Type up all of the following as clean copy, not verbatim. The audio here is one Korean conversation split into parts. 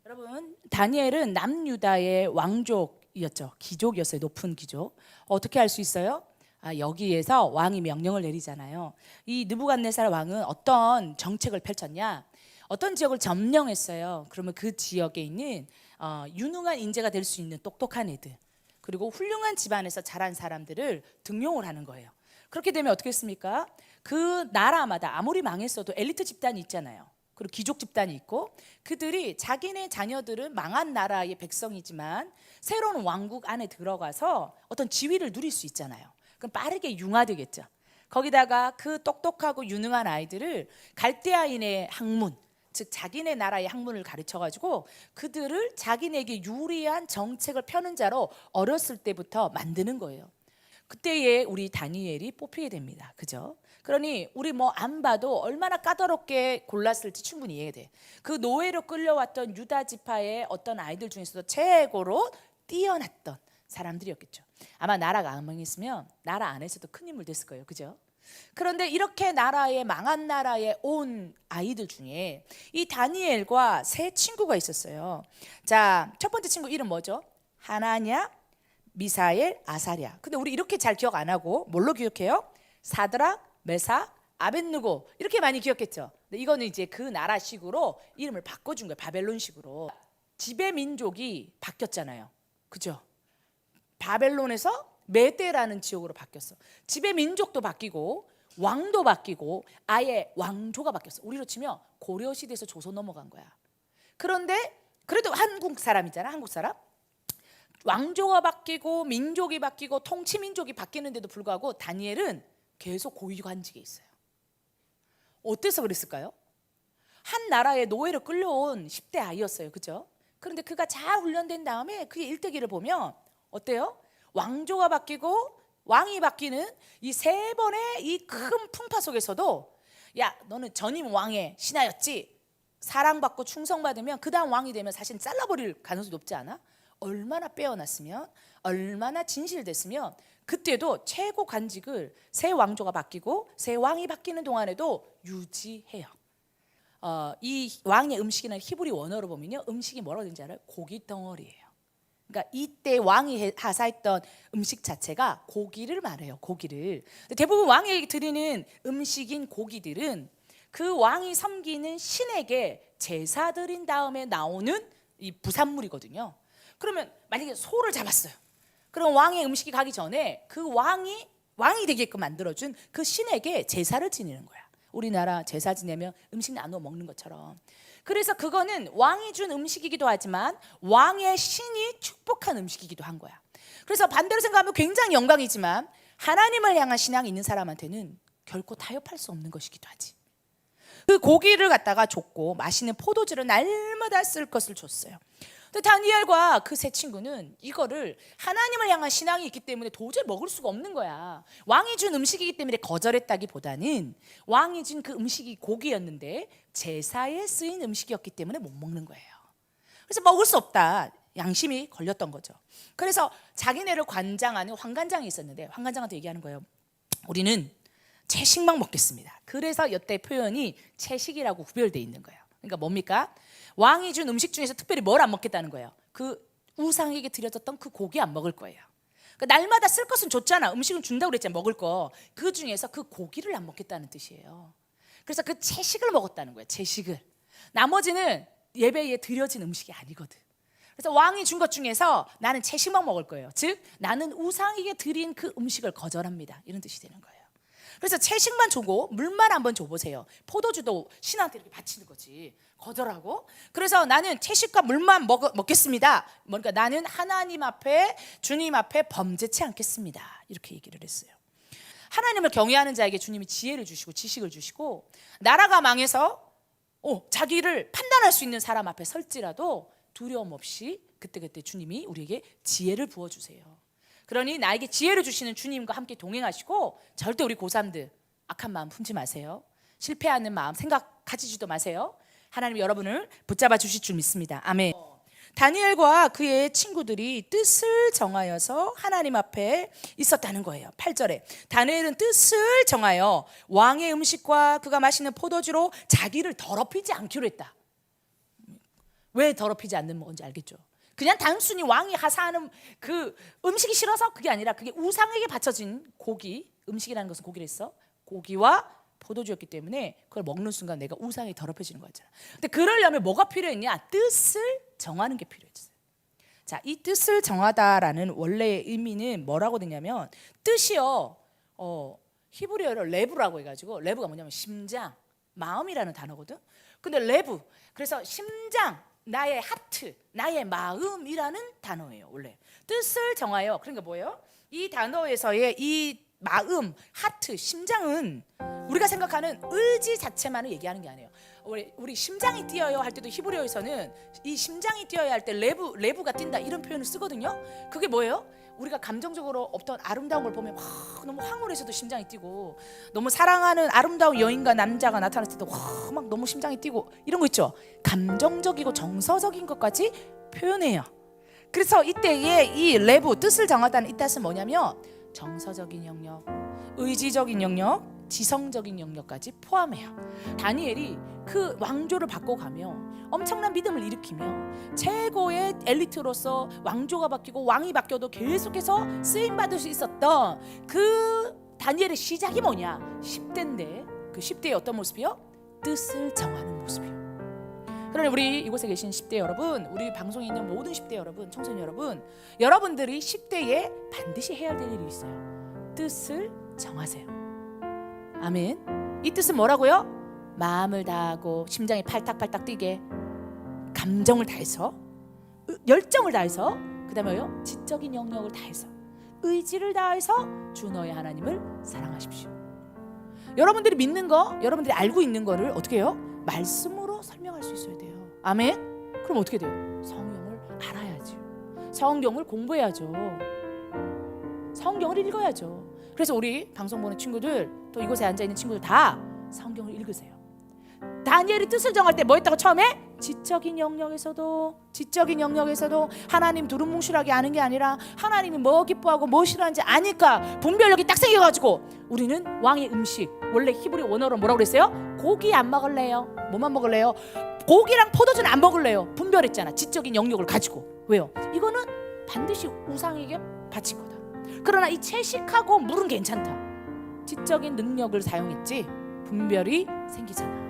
여러분, 다니엘은 남유다의 왕족이었죠. 귀족이었어요. 높은 귀족. 어떻게 알 수 있어요? 여기에서 왕이 명령을 내리잖아요. 이 느부갓네살 왕은 어떤 정책을 펼쳤냐? 어떤 지역을 점령했어요. 그러면 그 지역에 있는 유능한 인재가 될 수 있는 똑똑한 애들, 그리고 훌륭한 집안에서 자란 사람들을 등용을 하는 거예요. 그렇게 되면 어떻게 했습니까? 그 나라마다 아무리 망했어도 엘리트 집단이 있잖아요. 그리고 귀족 집단이 있고, 그들이 자기네 자녀들은 망한 나라의 백성이지만 새로운 왕국 안에 들어가서 어떤 지위를 누릴 수 있잖아요. 그럼 빠르게 융화되겠죠. 거기다가 그 똑똑하고 유능한 아이들을 갈대아인의 학문, 즉 자기네 나라의 학문을 가르쳐가지고 그들을 자기네에게 유리한 정책을 펴는 자로 어렸을 때부터 만드는 거예요. 그때에 우리 다니엘이 뽑히게 됩니다. 그죠? 그러니 우리 뭐 안 봐도 얼마나 까다롭게 골랐을지 충분히 이해돼. 그 노예로 끌려왔던 유다 지파의 어떤 아이들 중에서도 최고로 뛰어났던 사람들이었겠죠. 아마 나라가 안 망했으면 나라 안에서도 큰 인물 됐을 거예요. 그죠? 그런데 이렇게 망한 나라에 온 아이들 중에 이 다니엘과 세 친구가 있었어요. 자, 첫 번째 친구 이름 뭐죠? 하나냐, 미사엘, 아사랴. 근데 우리 이렇게 잘 기억 안 하고 뭘로 기억해요? 사드락, 메삭, 아벳느고 이렇게 많이 기억했죠. 근데 이거는 이제 그 나라식으로 이름을 바꿔준 거예요. 바벨론식으로. 지배 민족이 바뀌었잖아요. 그죠? 바벨론에서 메대라는 지역으로 바뀌었어. 지배 민족도 바뀌고 왕도 바뀌고 아예 왕조가 바뀌었어. 우리로 치면 고려 시대에서 조선 넘어간 거야. 그런데 그래도 한국 사람이잖아. 한국 사람. 왕조가 바뀌고 민족이 바뀌고 통치 민족이 바뀌는데도 불구하고 다니엘은 계속 고위관직에 있어요. 어때서 그랬을까요? 한 나라의 노예로 끌려온 10대 아이였어요. 그죠? 그런데 그가 잘 훈련된 다음에 그의 일대기를 보면 어때요? 왕조가 바뀌고 왕이 바뀌는 이 세 번의 이 큰 풍파 속에서도, 야, 너는 전임 왕의 신하였지? 사랑받고 충성받으면 그 다음 왕이 되면 사실 잘라버릴 가능성이 높지 않아? 얼마나 빼어났으면, 얼마나 진실됐으면 그때도 최고 관직을 새 왕조가 바뀌고 새 왕이 바뀌는 동안에도 유지해요. 이 왕의 음식이나 히브리 원어로 보면요, 음식이 뭐라고 되는지 알아요? 고기 덩어리예요. 그러니까 이때 왕이 하사했던 음식 자체가 고기를 말해요. 고기를. 대부분 왕에게 드리는 음식인 고기들은 그 왕이 섬기는 신에게 제사 드린 다음에 나오는 이 부산물이거든요. 그러면 만약에 소를 잡았어요. 그럼 왕의 음식이 가기 전에 그 왕이 되게끔 만들어준 그 신에게 제사를 지내는 거야. 우리나라 제사 지내면 음식 나눠 먹는 것처럼. 그래서 그거는 왕이 준 음식이기도 하지만 왕의 신이 축복한 음식이기도 한 거야. 그래서 반대로 생각하면 굉장히 영광이지만 하나님을 향한 신앙이 있는 사람한테는 결코 타협할 수 없는 것이기도 하지. 그 고기를 갖다가 줬고 맛있는 포도주를 날마다 쓸 것을 줬어요. 근데 다니엘과 그 세 친구는 이거를 하나님을 향한 신앙이 있기 때문에 도저히 먹을 수가 없는 거야. 왕이 준 음식이기 때문에 거절했다기보다는 왕이 준 그 음식이 고기였는데 제사에 쓰인 음식이었기 때문에 못 먹는 거예요. 그래서 먹을 수 없다, 양심이 걸렸던 거죠. 그래서 자기네를 관장하는 황관장이 있었는데 황관장한테 얘기하는 거예요. 우리는 채식만 먹겠습니다. 그래서 여태 표현이 채식이라고 구별되어 있는 거예요. 그러니까 뭡니까? 왕이 준 음식 중에서 특별히 뭘 안 먹겠다는 거예요. 그 우상에게 드려졌던 그 고기 안 먹을 거예요. 그러니까 날마다 쓸 것은 줬잖아. 음식은 준다고 그랬잖아. 먹을 거. 그 중에서 그 고기를 안 먹겠다는 뜻이에요. 그래서 그 채식을 먹었다는 거예요. 채식을. 나머지는 예배에 드려진 음식이 아니거든. 그래서 왕이 준 것 중에서 나는 채식만 먹을 거예요. 즉 나는 우상에게 드린 그 음식을 거절합니다. 이런 뜻이 되는 거예요. 그래서 채식만 주고 물만 한번 줘보세요. 포도주도 신한테 이렇게 바치는 거지. 거절하고. 그래서 나는 채식과 물만 먹겠습니다. 그러니까 나는 하나님 앞에, 주님 앞에 범죄치 않겠습니다. 이렇게 얘기를 했어요. 하나님을 경외하는 자에게 주님이 지혜를 주시고 지식을 주시고, 나라가 망해서 자기를 판단할 수 있는 사람 앞에 설지라도 두려움 없이 그때그때 주님이 우리에게 지혜를 부어주세요. 그러니 나에게 지혜를 주시는 주님과 함께 동행하시고, 절대 우리 고3들 악한 마음 품지 마세요. 실패하는 마음 생각 가지지도 마세요. 하나님이 여러분을 붙잡아 주실 줄 믿습니다. 아멘. 다니엘과 그의 친구들이 뜻을 정하여서 하나님 앞에 있었다는 거예요. 8절에 다니엘은 뜻을 정하여 왕의 음식과 그가 마시는 포도주로 자기를 더럽히지 않기로 했다. 왜 더럽히지 않는 건지 알겠죠? 그냥 단순히 왕이 하사하는 그 음식이 싫어서 그게 아니라 그게 우상에게 바쳐진 고기, 음식이라는 것은 고기를 했어. 고기와 포도주였기 때문에 그걸 먹는 순간 내가 우상이 더럽혀지는 거잖아. 근데 그러려면 뭐가 필요했냐? 뜻을 정하는 게 필요했어요. 자, 이 뜻을 정하다라는 원래의 의미는 뭐라고 되냐면 뜻이요. 히브리어로 레브라고 해가지고 레브가 뭐냐면 심장, 마음이라는 단어거든. 근데 레브, 그래서 심장, 나의 하트, 나의 마음이라는 단어예요. 원래 뜻을 정하여. 그러니까 뭐예요? 이 단어에서의 이 마음, 하트, 심장은 우리가 생각하는 의지 자체만을 얘기하는 게 아니에요. 우리 심장이 뛰어요 할 때도 히브리어에서는 이 심장이 뛰어야 할 때 레브가 뛴다 이런 표현을 쓰거든요. 그게 뭐예요? 우리가 감정적으로 어떤 아름다운 걸 보면 너무 황홀해서도 심장이 뛰고, 너무 사랑하는 아름다운 여인과 남자가 나타났을 때도 막 너무 심장이 뛰고 이런 거 있죠. 감정적이고 정서적인 것까지 표현해요. 그래서 이때에 이 레브, 뜻을 정하다는 이 뜻은 뭐냐면 정서적인 영역, 의지적인 영역, 지성적인 영역까지 포함해요. 다니엘이 그 왕조를 바꿔가며 엄청난 믿음을 일으키며 최고의 엘리트로서 왕조가 바뀌고 왕이 바뀌어도 계속해서 쓰임받을 수 있었던 그 다니엘의 시작이 뭐냐? 10대인데 그 10대의 어떤 모습이요? 뜻을 정하는 모습이요. 그러니 우리 이곳에 계신 10대 여러분, 우리 방송에 있는 모든 10대 여러분, 청소년 여러분, 여러분들이 10대에 반드시 해야 될 일이 있어요. 뜻을 정하세요. 아멘. 이 뜻은 뭐라고요? 마음을 다하고 심장이 팔딱팔딱 뛰게, 감정을 다해서, 열정을 다해서, 그 다음에요 지적인 영역을 다해서, 의지를 다해서 주 너의 하나님을 사랑하십시오. 여러분들이 믿는 거, 여러분들이 알고 있는 거를 어떻게 해요? 말씀으로 설명할 수 있어야 돼요. 아멘. 그럼 어떻게 돼요? 성경을 알아야죠. 성경을 공부해야죠. 성경을 읽어야죠. 그래서 우리 방송 보는 친구들, 또 이곳에 앉아있는 친구들 다 성경을 읽으세요. 다니엘이 뜻을 정할 때 뭐 했다고? 처음에 지적인 영역에서도 하나님 두루뭉실하게 아는 게 아니라 하나님이 뭐 기뻐하고 뭐 싫어하는지 아니까 분별력이 딱 생겨가지고 우리는 왕의 음식, 원래 히브리 원어로 뭐라고 그랬어요? 고기 안 먹을래요. 뭐만 먹을래요? 고기랑 포도주는 안 먹을래요. 분별했잖아. 지적인 영역을 가지고. 왜요? 이거는 반드시 우상에게 바친 거다. 그러나 이 채식하고 물은 괜찮다. 지적인 능력을 사용했지 분별이 생기잖아.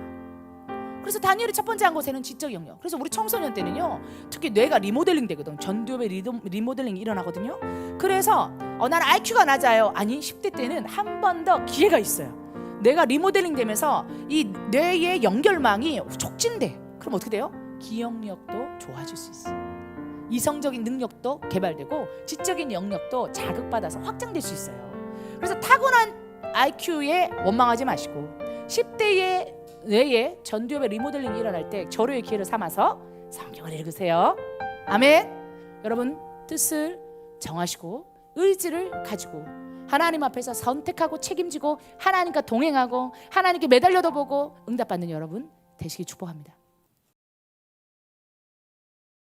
그래서 다니엘이 첫 번째 한 것에는 지적 영역. 그래서 우리 청소년 때는요, 특히 뇌가 리모델링 되거든. 전두엽의 리모델링이 일어나거든요. 그래서 나는 IQ가 낮아요. 아니, 10대 때는 한 번 더 기회가 있어요. 뇌가 리모델링 되면서 이 뇌의 연결망이 촉진돼. 그럼 어떻게 돼요? 기억력도 좋아질 수 있어요. 이성적인 능력도 개발되고 지적인 영역도 자극받아서 확장될 수 있어요. 그래서 타고난 IQ에 원망하지 마시고 10대의 뇌에 전두엽의 리모델링이 일어날 때 절호의 기회를 삼아서 성경을 읽으세요. 아멘. 여러분, 뜻을 정하시고 의지를 가지고 하나님 앞에서 선택하고 책임지고 하나님과 동행하고 하나님께 매달려도 보고 응답받는 여러분 되시길 축복합니다.